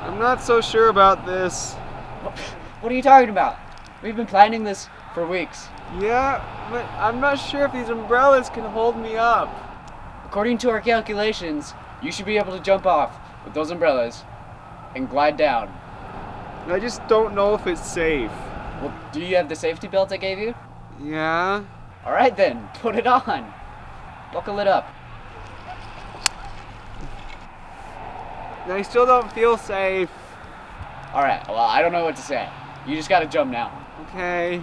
I'm not so sure about this. What are you talking about? We've been planning this for weeks. Yeah, but I'm not sure if these umbrellas can hold me up. According to our calculations, you should be able to jump off with those umbrellas and glide down. I just don't know if it's safe. Well, do you have the safety belt I gave you? Yeah? Alright then, put it on. Buckle it up. I still don't feel safe. Alright, well, I don't know what to say. You just gotta jump now. Okay.